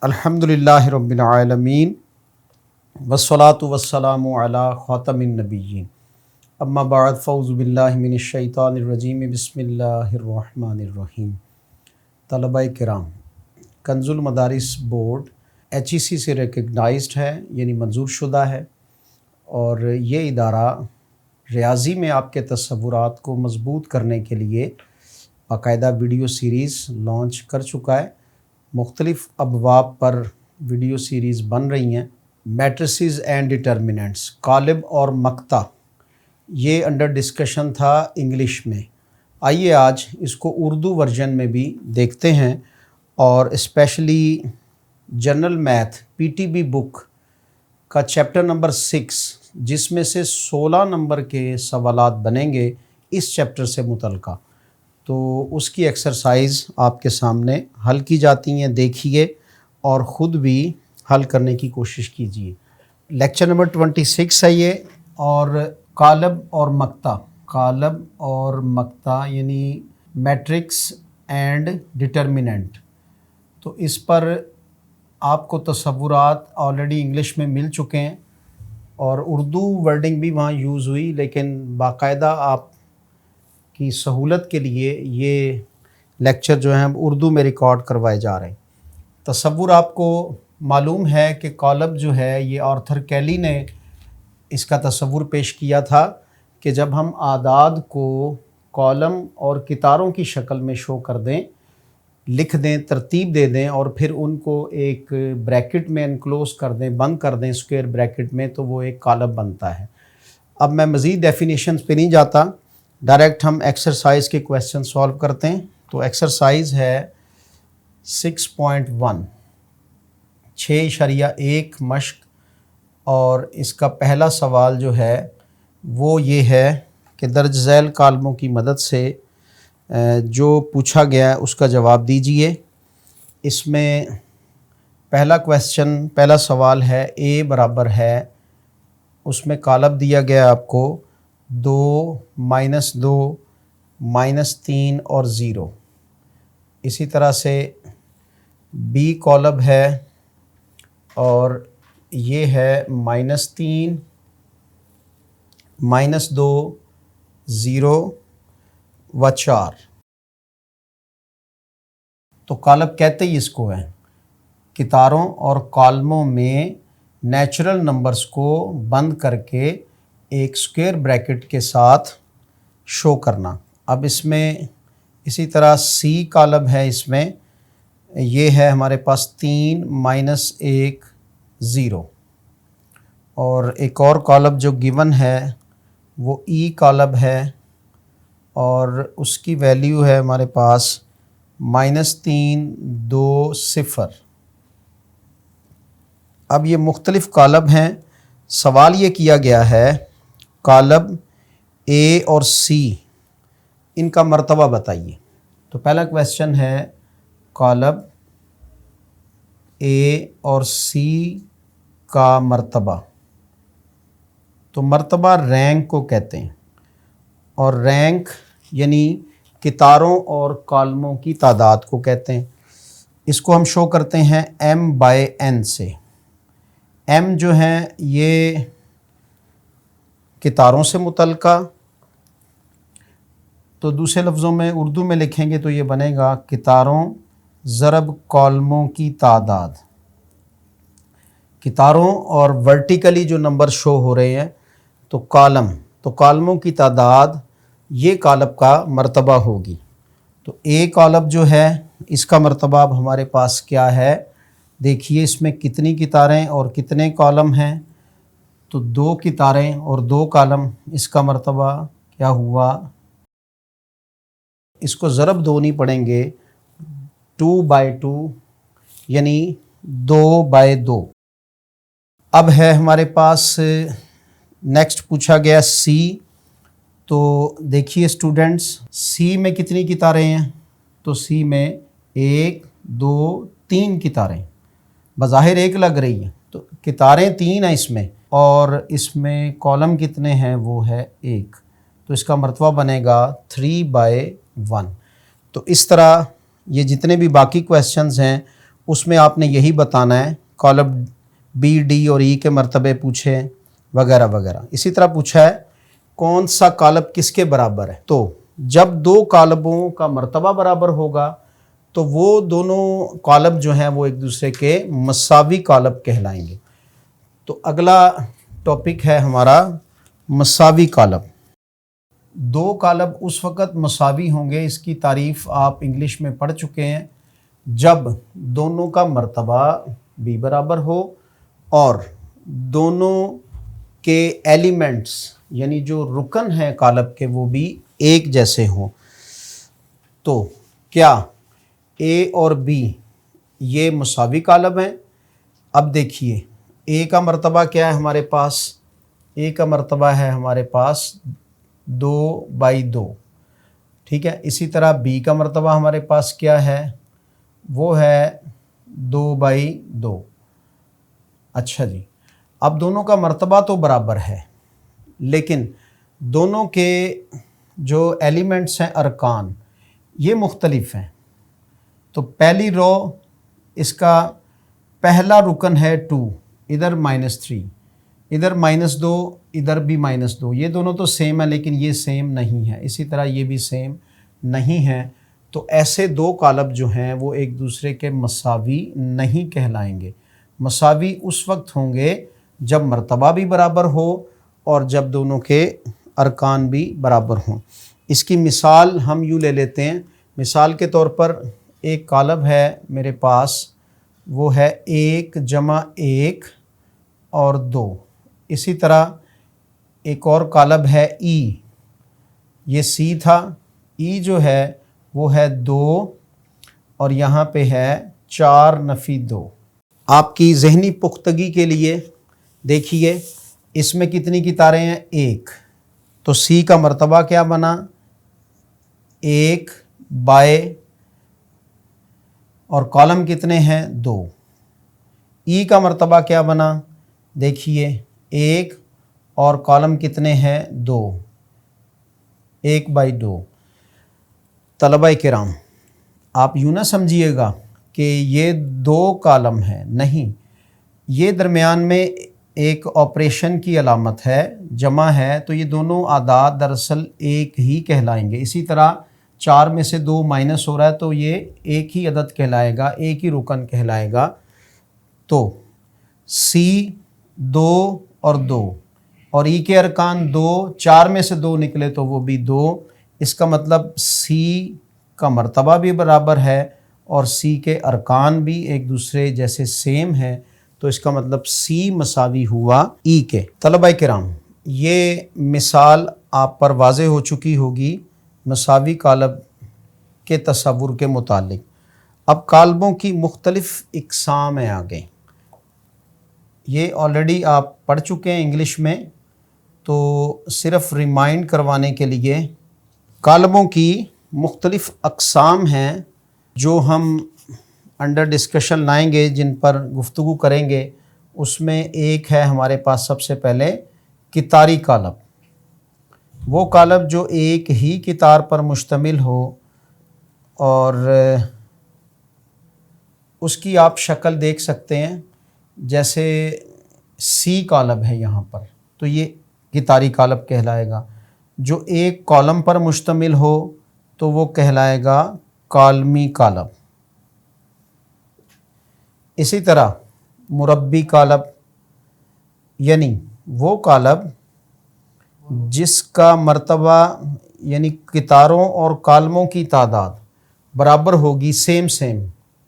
अल्हम्दुलिल्लाहि रब्बिल आलमीन वस्सलातु वस्सलामु अला ख़ातमिन नबिय्यीन अम्मा बाद फ़ौज़ु बिल्लाहि मिनश शैतानिर रजीम बिस्मिल्लाहिर रहमानिर रहीम। तलबा किराम, कंजुल मदारिस बोर्ड HEC से रिकग्नाइज्ड है, यानी मंजूर शुदा है, और ये इदारा रियाज़ी में आपके तसव्वुरात को मज़बूत करने के लिए बाकायदा वीडियो सीरीज़ लॉन्च कर चुका है। मुख्तलिफ़ अबवाब पर वीडियो सीरीज़ बन रही हैं। मैट्रिसेस एंड डिटर्मिनेंट्स, कालिब और मक्ता, ये अंडर डिस्कशन था इंग्लिश में। आइए आज इसको उर्दू वर्जन में भी देखते हैं, और specially general math PTB book का चैप्टर नंबर 6, जिसमें से 16 नंबर के सवालात बनेंगे इस चैप्टर से मुतल्लिक़, तो उसकी एक्सरसाइज आपके सामने हल की जाती हैं। देखिए और ख़ुद भी हल करने की कोशिश कीजिए। लेक्चर नंबर 26 है ये, और कालब और मक्ता यानी मैट्रिक्स एंड डिटर्मिनेंट। तो इस पर आपको तसव्वुरात ऑलरेडी इंग्लिश में मिल चुके हैं और उर्दू वर्डिंग भी वहाँ यूज़ हुई, लेकिन बाकायदा आप की सहूलत के लिए ये लेक्चर जो हैं उर्दू में रिकॉर्ड करवाए जा रहे हैं। तसव्वुर आपको मालूम है कि कालब जो है ये आर्थर कैली ने इसका तसव्वुर पेश किया था कि जब हम आदाद को कॉलम और कितारों की शक्ल में शो कर दें, लिख दें, तरतीब दे दें, और फिर उनको एक ब्रैकेट में एनक्लोज कर दें, बंद कर दें स्क्वायर ब्रैकेट में, तो वो एक कालब बनता है। अब मैं मज़ीद डेफिनेशंस पे नहीं जाता, डायरेक्ट हम एक्सरसाइज के क्वेश्चन सॉल्व करते हैं। तो एक्सरसाइज है 6.1 6.1 मश्क, और इसका पहला सवाल जो है वो ये है कि दर्ज झैल कालमों की मदद से जो पूछा गया है उसका जवाब दीजिए। इसमें पहला सवाल है A बराबर है, उसमें कालब दिया गया आपको 2, -2, -3 और 0। इसी तरह से B कॉलब है, और ये है -3, -2, 0 व 4। तो कालब कहते ही इसको है कितारों और कॉलमों में नेचुरल नंबर्स को बंद करके एक स्क्वायर ब्रैकेट के साथ शो करना। अब इसमें इसी तरह C कॉलम है, इसमें ये है हमारे पास 3, -1, 0, और एक और कॉलम जो गिवन है वो E कॉलम है, और उसकी वैल्यू है हमारे पास -3, 2, 0। अब ये मुख्तलिफ़ कॉलम हैं। सवाल ये किया गया है कॉलम A और C, इनका मर्तबा बताइए। तो पहला क्वेश्चन है कॉलम A और C का मर्तबा। तो मर्तबा रैंक को कहते हैं, और रैंक यानी कितारों और कॉलमों की तादाद को कहते हैं। इसको हम शो करते हैं M/N से। M जो है ये कितारों से मुतल्लिका, तो दूसरे लफ्ज़ों में उर्दू में लिखेंगे तो ये बनेगा कितारों ज़रब कॉलमों की तादाद। कितारों और वर्टिकली जो नंबर शो हो रहे हैं तो कॉलमों की तादाद ये कॉलम का मर्तबा होगी। तो A कॉलम जो है इसका मर्तबा अब हमारे पास क्या है, देखिए इसमें कितनी कितारें और कितने कॉलम हैं। तो 2 कितारें और 2 कॉलम, इसका मर्तबा क्या हुआ, इसको ज़रब 2 नहीं पढ़ेंगे, 2/2 यानी 2/2। अब है हमारे पास नेक्स्ट पूछा गया C। तो देखिए स्टूडेंट्स, C में कितनी कितारें हैं, तो C में 1, 2, 3 कितारें, बज़ाहिर 1 लग रही है, तो कितारें 3 हैं इसमें, और इसमें कॉलम कितने हैं, वो है 1, तो इसका मर्तबा बनेगा 3/1। तो इस तरह ये जितने भी बाकी क्वेश्चंस हैं اس میں آپ نے یہی بتانا ہے، کالم بی ڈی اور ای کے مرتبے پوچھے ہیں وغیرہ وغیرہ۔ اسی طرح پوچھا ہے کون سا کالم کس کے برابر ہے، تو جب دو کالموں کا مرتبہ برابر ہوگا تو وہ دونوں کالم جو ہیں وہ ایک دوسرے کے مساوی کالم کہلائیں گے۔ تو اگلا ٹاپک ہے ہمارا مساوی کالم۔ دو کالم اس وقت مساوی ہوں گے، اس کی تعریف آپ انگلش میں پڑھ چکے ہیں، جب دونوں کا مرتبہ بھی برابر ہو اور دونوں کے ایلیمنٹس یعنی جو رکن ہیں کالم کے وہ بھی ایک جیسے ہوں۔ تو کیا اے اور بی یہ مساوی کالم ہیں؟ اب دیکھیے اے کا مرتبہ کیا ہے ہمارے پاس، اے کا مرتبہ ہے ہمارے پاس 2/2، ٹھیک ہے۔ اسی طرح بی کا مرتبہ ہمارے پاس کیا ہے، وہ ہے 2/2۔ اچھا جی، اب دونوں کا مرتبہ تو برابر ہے لیکن دونوں کے جو ایلیمنٹس ہیں ارکان یہ مختلف ہیں۔ تو پہلی رو اس کا پہلا رکن ہے 2، ادھر -3، ادھر -2، ادھر بھی -2، یہ دونوں تو سیم ہیں لیکن یہ سیم نہیں ہے، اسی طرح یہ بھی سیم نہیں ہے۔ تو ایسے دو کالم جو ہیں وہ ایک دوسرے کے مساوی نہیں کہلائیں گے۔ مساوی اس وقت ہوں گے جب مرتبہ بھی برابر ہو اور جب دونوں کے ارکان بھی برابر ہوں۔ اس کی مثال ہم یوں لے لیتے ہیں، مثال کے طور پر ایک کالم ہے میرے پاس، وہ ہے 1 + 1 اور 2۔ اسی طرح ایک اور کالم ہے ای، یہ سی تھا، ای جو ہے وہ ہے 2 اور یہاں پہ ہے 4-2۔ آپ کی ذہنی پختگی کے لیے دیکھیے اس میں کتنی کتاریں ہیں، 1، تو سی کا مرتبہ کیا بنا، 1 بائے، اور کالم کتنے ہیں، 2۔ ای کا مرتبہ کیا بنا، دیکھیے 1 اور کالم کتنے ہیں، 2، 1/2۔ طلبہ کرام آپ یوں نہ سمجھیے گا کہ یہ دو کالم ہیں، نہیں، یہ درمیان میں ایک آپریشن کی علامت ہے، جمع ہے، تو یہ دونوں اعداد دراصل ایک ہی کہلائیں گے۔ اسی طرح 4 میں سے 2 مائنس ہو رہا ہے تو یہ ایک ہی عدد کہلائے گا، ایک ہی رکن کہلائے گا۔ تو سی 2 اور 2 اور ای کے ارکان 2، 4 میں سے 2 نکلے تو وہ بھی 2، اس کا مطلب سی کا مرتبہ بھی برابر ہے اور سی کے ارکان بھی ایک دوسرے جیسے سیم ہیں، تو اس کا مطلب سی مساوی ہوا ای کے۔ طلبہ کرام یہ مثال آپ پر واضح ہو چکی ہوگی مساوی کالم کے تصور کے متعلق۔ اب کالموں کی مختلف اقسام ہیں آگے، یہ آلریڈی آپ پڑھ چکے ہیں انگلش میں، تو صرف ریمائنڈ کروانے کے لیے کالموں کی مختلف اقسام ہیں جو ہم انڈر ڈسکشن لائیں گے، جن پر گفتگو کریں گے۔ اس میں ایک ہے ہمارے پاس سب سے پہلے کتاری کالم، وہ کالم جو ایک ہی کتار پر مشتمل ہو اور اس کی آپ شکل دیکھ سکتے ہیں، جیسے سی کالم ہے یہاں پر، تو یہ کتاری کالم کہلائے گا۔ جو ایک کالم پر مشتمل ہو تو وہ کہلائے گا کالمی کالم۔ اسی طرح مربی کالم، یعنی وہ کالم جس کا مرتبہ یعنی کتاروں اور کالموں کی تعداد برابر ہوگی، سیم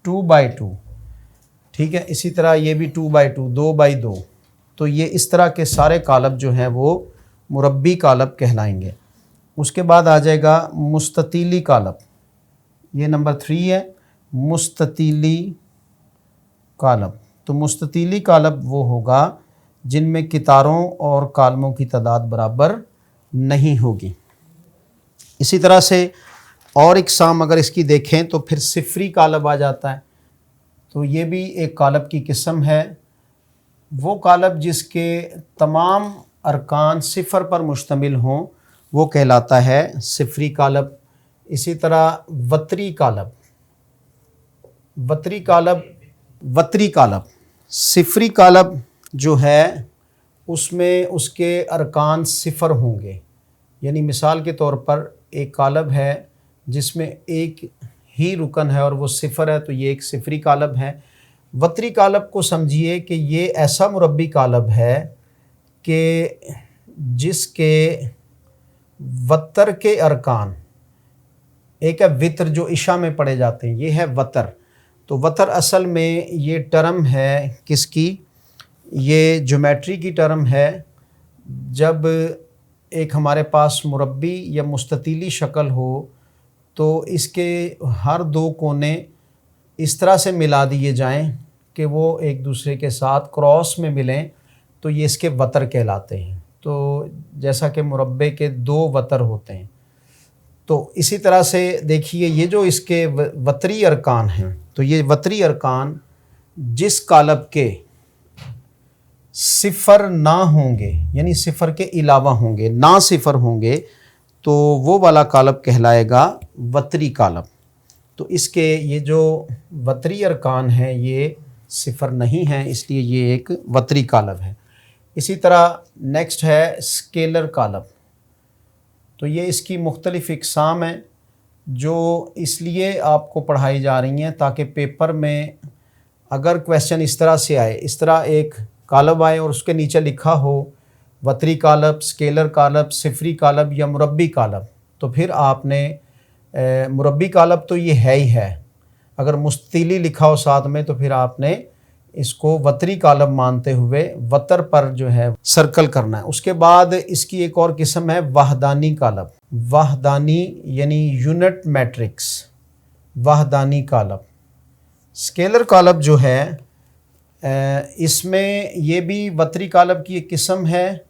2/2، ٹھیک ہے۔ اسی طرح یہ بھی 2/2، 2/2، تو یہ اس طرح کے سارے کالم جو ہیں وہ مربی کالم کہلائیں گے۔ اس کے بعد آ جائے گا مستطیلی کالم، یہ نمبر 3 ہے، مستطیلی کالم۔ تو مستطیلی کالم وہ ہوگا جن میں کتاروں اور کالموں کی تعداد برابر نہیں ہوگی۔ اسی طرح سے اور اقسام اگر اس کی دیکھیں تو پھر صفری کالم آ جاتا ہے، تو یہ بھی ایک کالم کی قسم ہے، وہ کالم جس کے تمام ارکان صفر پر مشتمل ہوں وہ کہلاتا ہے صفری کالم۔ اسی طرح وتری کالم، وتری کالم वतरी कालब, सिफरी कालब जो है उसमें उसके अरकान सिफर होंगे। यानी मिसाल के तौर पर एक कालब है जिसमें एक ही रुकन है और वो सिफर है, तो ये एक सिफरी कालब है। वतरी कालब को समझिए कि ये ऐसा मुरब्बी कालब है कि जिसके वतर के अरकान, एक है वितर जो इशा में पढ़े जाते हैं, ये है वतर। तो वतर असल में ये टर्म है किसकी, ये ज्योमेट्री की टर्म है। जब एक हमारे पास मुरब्बी या मुस्ततीली शक्ल हो तो इसके हर दो कोने इस तरह से मिला दिए जाएं कि वो एक दूसरे के साथ क्रॉस में मिलें, तो ये इसके वतर कहलाते हैं। तो जैसा कि मुरब्बे के दो वतर होते हैं, तो इसी तरह से देखिए ये जो इसके वतरी अरकान हैं, तो ये वतरी अरकान जिस कालब के सिफर ना होंगे, यानी सिफर के अलावा होंगे, ना सिफर होंगे, तो वो वाला कालब कहलाएगा वतरी कालब। तो इसके ये जो वतरी अरकान हैं ये सिफर नहीं हैं, इसलिए ये एक वतरी कालब है। इसी तरह नेक्स्ट है स्केलर कालब। तो ये इसकी मुख्तलिफ़ इक़साम हैं जो इसलिए आपको पढ़ाई जा रही हैं ताकि पेपर में अगर क्वेश्चन इस तरह से आए, इस तरह एक कालब आए और उसके नीचे लिखा हो वतरी कालब, स्केलर कालब, सिफरी कालब या मुरब्बी कालब, तो फिर आपने मुरब्बी कालब तो ये है ही है, अगर मुस्ततीली लिखा हो साथ में तो फिर आपने इसको वतरी कालब मानते हुए वतर पर जो है सर्कल करना है। उसके बाद इसकी एक और किस्म है वहदानी कालब। वहदानी यानी यूनिट मैट्रिक्स, वहदानी कालब। स्केलर कालब जो है इसमें ये भी वतरी कालब की एक किस्म है।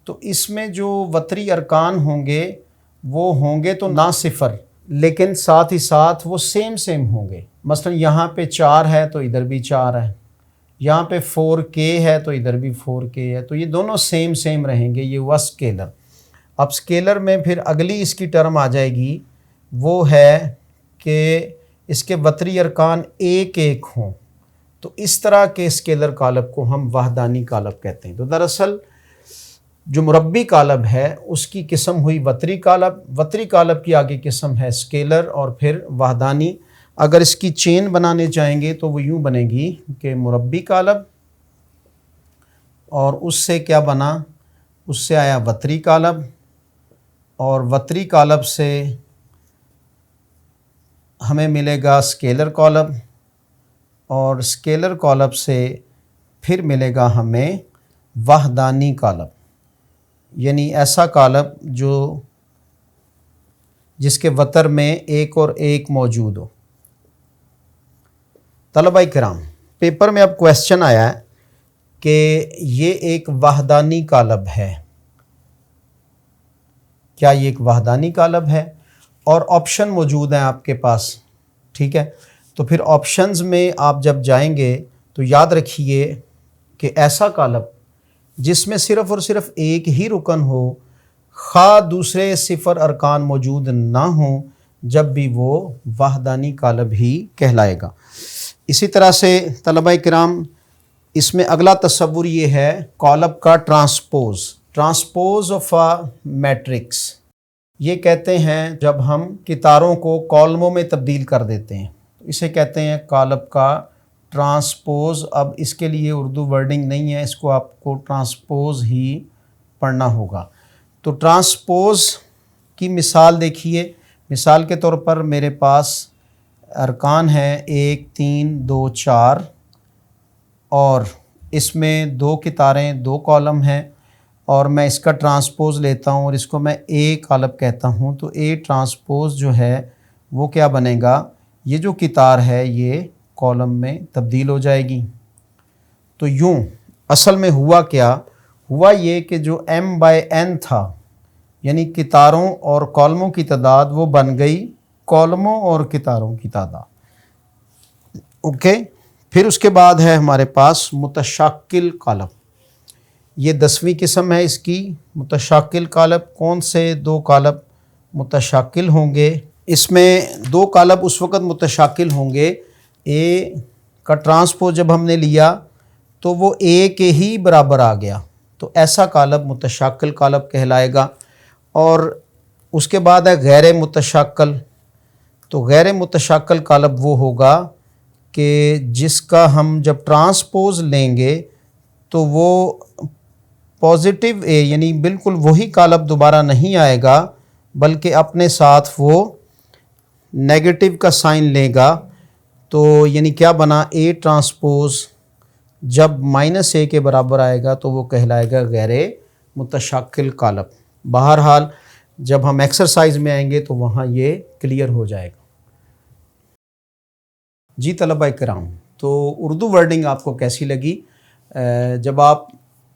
तो इसमें जो वतरी अरकान होंगे वो होंगे तो ना सिफर, लेकिन साथ ही साथ वो सेम होंगे। मसलन यहाँ पे 4 है तो इधर भी 4 है, यहाँ पे 4K है तो इधर भी 4K है, तो ये दोनों सेम रहेंगे। ये हुआ स्केलर। अब स्केलर में फिर अगली इसकी टर्म आ जाएगी, वो है कि इसके वतरी अरकान एक हों, तो इस तरह के स्केलर कालब को हम वहदानी कालब कहते हैं। तो दरअसल जो मुरब्बी कालब है उसकी किस्म हुई वतरी कालब, वतरी कालब की आगे किस्म है स्केलर और फिर वहदानी। अगर इसकी चेन बनाने चाहेंगे तो वो यूँ बनेगी कि मुरब्बी कालब और उससे क्या बना, उससे आया वतरी कालब और वतरी कालब से हमें मिलेगा स्केलर कालब और स्केलर कालब से फिर मिलेगा हमें वहदानी कालब, यानी ऐसा कालब जो जिसके वतर में एक और एक मौजूद हो। तलबा किराम, पेपर में अब क्वेश्चन आया है कि ये एक वहदानी कालब है, क्या ये एक वहदानी कालब है? और ऑप्शन मौजूद हैं आपके पास, ठीक है। तो फिर ऑप्शंस में आप जब जाएंगे तो याद रखिए कि ऐसा कालब जिसमें सिर्फ़ और सिर्फ एक ही रुकन हो, खा दूसरे सिफर अरकान मौजूद ना हो, जब भी वो वहदानी कालब ही कहलाएगा। इसी तरह से तलबा किराम इसमें अगला तस्वुर ये है कालब का ट्रांसपोज ऑफ अ मैट्रिक्स। ये कहते हैं जब हम कितारों को कॉलमों में तब्दील कर देते हैं, तो इसे कहते हैं कालब का ट्रांसपोज। अब इसके लिए उर्दू वर्डिंग नहीं है, इसको आपको ट्रांसपोज ही पढ़ना होगा। तो ट्रांसपोज की मिसाल देखिए, मिसाल के तौर पर मेरे पास अरकान है 1 3 2 4 और इसमें 2 कितारें 2 कॉलम हैं और मैं इसका ट्रांसपोज लेता हूँ और इसको मैं ए कालब कहता हूँ। तो ए ट्रांसपोज जो है वो क्या बनेगा, ये जो कितार है ये कॉलम में तब्दील हो जाएगी। तो यूँ असल में हुआ क्या, हुआ ये कि जो m/n था यानी कितारों और कॉलमों की तादाद वो बन गई कॉलमों और कितारों की तादाद। ओके, फिर उसके बाद है हमारे पास मुतशाकिल कालब। ये 10वीं किस्म है इसकी, मुतशाकिल कालब। कौन से 2 कालब मुतशाकिल होंगे? इसमें 2 कालब उस वक़्त मुतशाकिल होंगे, ए کا ٹرانسپوز جب ہم نے لیا تو وہ اے کے ہی برابر آ گیا، تو ایسا قالب متشاکل قالب کہلائے گا۔ اور اس کے بعد ہے غیر متشاکل، تو غیر متشاکل قالب وہ ہوگا کہ جس کا ہم جب ٹرانسپوز لیں گے تو وہ پازیٹیو اے یعنی بالکل وہی قالب دوبارہ نہیں آئے گا، بلکہ اپنے ساتھ وہ نیگیٹو کا سائن لے گا۔ تو یعنی کیا بنا، اے ٹرانسپوز جب مائنس اے کے برابر آئے گا تو وہ کہلائے گا غیر متشاکل قالب۔ بہرحال جب ہم ایکسرسائز میں آئیں گے تو وہاں یہ کلیئر ہو جائے گا۔ جی طلبہ کرام، تو اردو ورڈنگ آپ کو کیسی لگی؟ جب آپ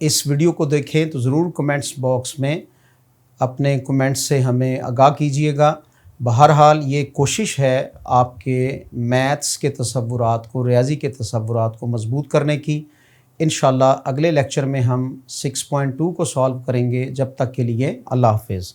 اس ویڈیو کو دیکھیں تو ضرور کمنٹس باکس میں اپنے کمنٹس سے ہمیں آگاہ کیجیے گا۔ بہرحال یہ کوشش ہے آپ کے میتھس کے تصورات کو، ریاضی کے تصورات کو مضبوط کرنے کی۔ انشاءاللہ اگلے لیکچر میں ہم 6.2 کو سالو کریں گے۔ جب تک کے لیے اللہ حافظ۔